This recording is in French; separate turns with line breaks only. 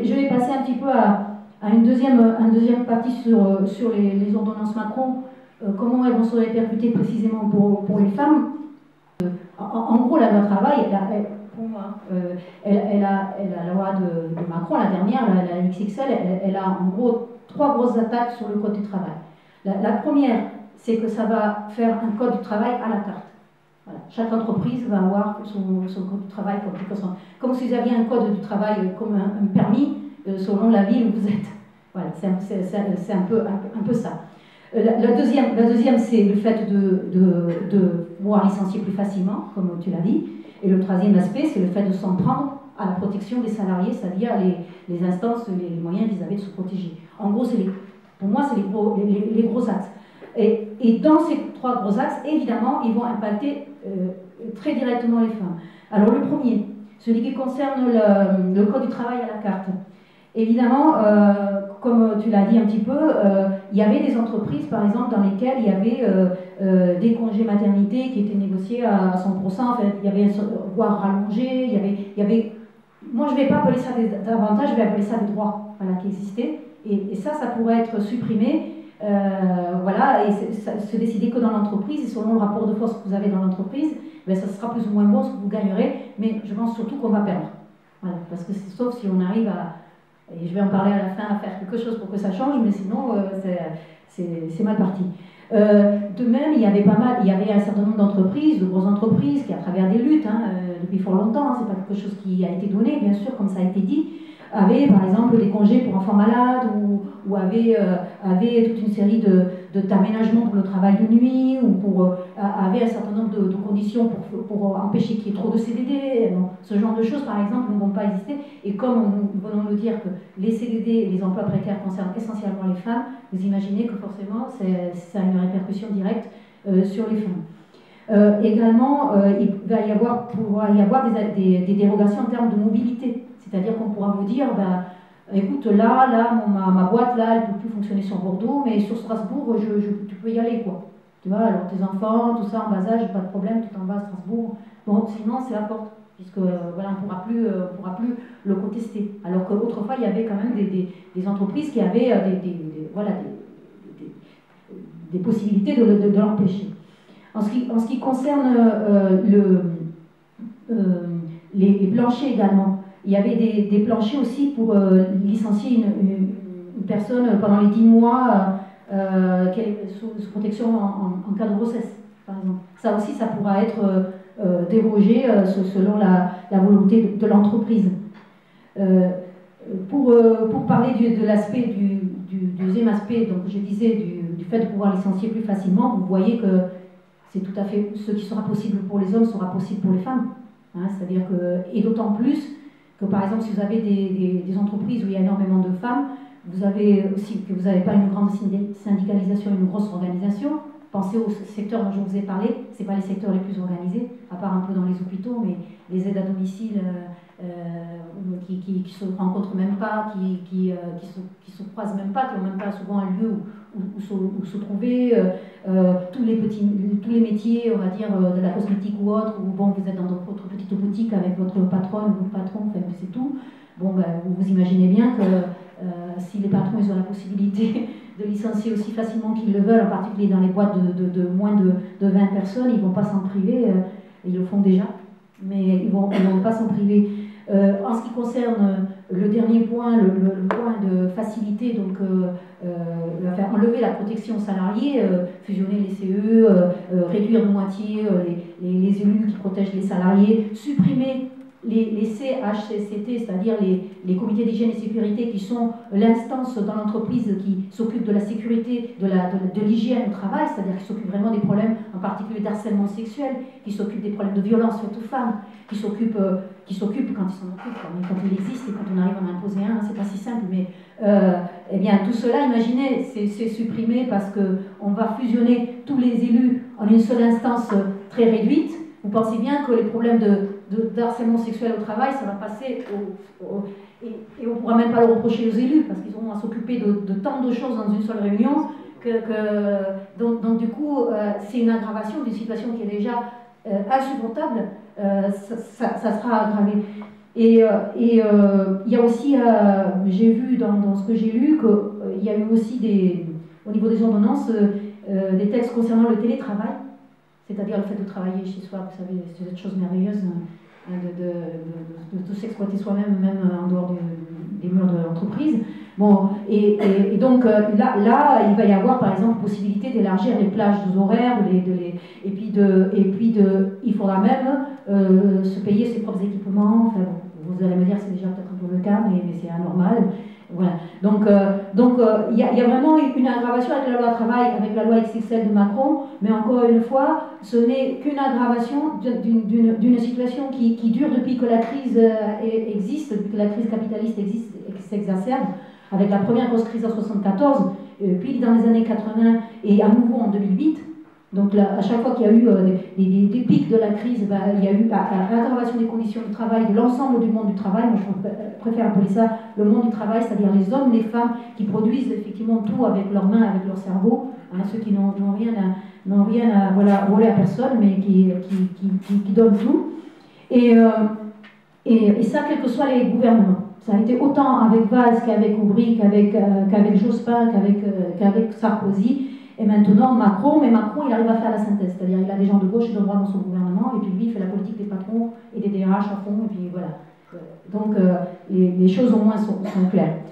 Je vais passer un petit peu à une deuxième partie sur les ordonnances Macron, comment elles vont se répercuter précisément pour les femmes. En gros, la loi travail, pour moi, la loi de Macron, la dernière, la XXL, elle a en gros trois grosses attaques sur le code du travail. La première, c'est que ça va faire un code du travail à la carte. Voilà. Chaque entreprise va avoir son code du travail comme si vous aviez un code du travail comme un permis selon la ville où vous êtes. Voilà, c'est un peu ça. La deuxième c'est le fait de pouvoir licencier plus facilement, comme tu l'as dit. Et le troisième aspect, c'est le fait de s'en prendre à la protection des salariés, c'est-à-dire les instances, les moyens qu'ils avaient de se protéger. En gros, pour moi, c'est les gros axes. Et dans ces trois gros axes, évidemment, ils vont impacter très directement les femmes. Alors le premier, celui qui concerne le code du travail à la carte. Évidemment, comme tu l'as dit un petit peu, il y avait des entreprises, par exemple, dans lesquelles il y avait des congés maternité qui étaient négociés à 100%, en fait, il y avait voire rallongés, il y avait moi je ne vais pas appeler ça des avantages, je vais appeler ça des droits, voilà, qui existaient, et ça pourrait être supprimé. Voilà, et se décider que dans l'entreprise, et selon le rapport de force que vous avez dans l'entreprise, ben, ça sera plus ou moins bon ce que vous gagnerez, mais je pense surtout qu'on va perdre. Voilà, parce que sauf si on arrive et je vais en parler à la fin, à faire quelque chose pour que ça change, mais sinon c'est mal parti. De même, il y avait un certain nombre d'entreprises, de grosses entreprises, qui à travers des luttes, depuis fort longtemps, c'est pas quelque chose qui a été donné, bien sûr, comme ça a été dit, avaient par exemple des congés pour enfants malades ou avaient toute une série d'aménagements pour le travail de nuit ou avaient un certain nombre de conditions pour empêcher qu'il y ait trop de CDD. Bon, ce genre de choses, par exemple, ne vont pas exister. Et comme nous venons de dire que les CDD et les emplois précaires concernent essentiellement les femmes, vous imaginez que forcément, ça a une répercussion directe sur les femmes. Également, il va pourra y avoir des dérogations en termes de mobilité. C'est-à-dire qu'on pourra vous dire, ben, écoute, ma boîte, là, elle ne peut plus fonctionner sur Bordeaux, mais sur Strasbourg, tu peux y aller, quoi. Tu vois, alors tes enfants, tout ça, en bas âge, pas de problème, tu t'en vas à Strasbourg. Bon, sinon, c'est la porte, puisque voilà, on ne pourra plus le contester. Alors qu'autrefois, il y avait quand même des entreprises qui avaient des possibilités de l'empêcher. En ce qui concerne les planchers également, il y avait des planchers aussi pour licencier une personne pendant les 10 mois qui est sous protection en cas de grossesse, par exemple. Ça aussi, ça pourra être dérogé selon la volonté de l'entreprise. Pour parler de l'aspect du deuxième aspect, donc je disais du fait de pouvoir licencier plus facilement, vous voyez que c'est tout à fait ce qui sera possible pour les hommes sera possible pour les femmes. C'est-à-dire et d'autant plus que par exemple si vous avez des entreprises où il y a énormément de femmes, vous avez aussi que vous n'avez pas une grande syndicalisation, une grosse organisation. Pensez aux secteurs dont je vous ai parlé, ce n'est pas les secteurs les plus organisés, à part un peu dans les hôpitaux, mais les aides à domicile qui se rencontrent même pas, qui se croisent même pas, qui n'ont même pas souvent un lieu où se trouver, tous les métiers, on va dire, de la cosmétique ou autre, où bon, vous êtes dans votre petite boutique avec votre patronne ou votre patron, enfin, c'est tout. Bon, ben, vous imaginez bien que si les patrons ils ont la possibilité de licencier aussi facilement qu'ils le veulent, en particulier dans les boîtes de moins de 20 personnes, ils ne vont pas s'en priver, ils le font déjà, mais ils ne vont pas s'en priver. En ce qui concerne le dernier point, le point de facilité, donc faire enlever la protection aux salariés, fusionner les CE, réduire de moitié les élus qui protègent les salariés, supprimer les CHCCT, c'est-à-dire les comités d'hygiène et sécurité qui sont l'instance dans l'entreprise qui s'occupe de la sécurité, de l'hygiène au travail, c'est-à-dire qui s'occupe vraiment des problèmes, en particulier d'harcèlement sexuel, qui s'occupe des problèmes de violence faites aux femmes, qui s'occupe quand ils s'en occupent, quand il existe et quand on arrive à en imposer un, c'est pas si simple, mais eh bien tout cela, imaginez, c'est supprimé parce qu'on va fusionner tous les élus en une seule instance très réduite. Vous pensez bien que les problèmes d'harcèlement sexuel au travail, ça va passer et on ne pourra même pas le reprocher aux élus parce qu'ils auront à s'occuper de tant de choses dans une seule réunion donc du coup c'est une aggravation d'une situation qui est déjà insupportable, ça sera aggravé. il y a aussi, j'ai vu dans ce que j'ai lu, qu'il y a eu aussi au niveau des ordonnances des textes concernant le télétravail, c'est-à-dire le fait de travailler chez soi, vous savez, c'est cette chose merveilleuse de s'exploiter soi-même, même en dehors des murs de l'entreprise. Bon, et donc là, il va y avoir par exemple possibilité d'élargir les plages horaires, et puis il faudra même se payer ses propres équipements. Enfin, bon, vous allez me dire c'est déjà peut-être un peu le cas, mais c'est anormal. Voilà. Donc il y a vraiment une aggravation avec la loi travail, avec la loi XXL de Macron, mais encore une fois, ce n'est qu'une aggravation d'une situation qui dure depuis que la crise existe, depuis que la crise capitaliste existe et s'exacerbe, avec la première grosse crise en 1974, puis dans les années 80 et à nouveau en 2008. Donc là, à chaque fois qu'il y a eu des pics de la crise, il y a eu l'aggravation des conditions de travail de l'ensemble du monde du travail. Moi, je préfère appeler ça le monde du travail, c'est-à-dire les hommes, les femmes qui produisent effectivement tout avec leurs mains, avec leur cerveau, hein, ceux qui n'ont rien à voler à personne, mais qui donnent tout. Et ça, quels que soient les gouvernements. Ça a été autant avec Valls qu'avec Aubry, qu'avec Jospin, qu'avec Sarkozy. Et maintenant, Macron, mais Macron, il arrive à faire la synthèse. C'est-à-dire, il a des gens de gauche et de droite dans son gouvernement, et puis lui, il fait la politique des patrons et des DRH à fond, et puis voilà. Donc, les choses au moins sont claires.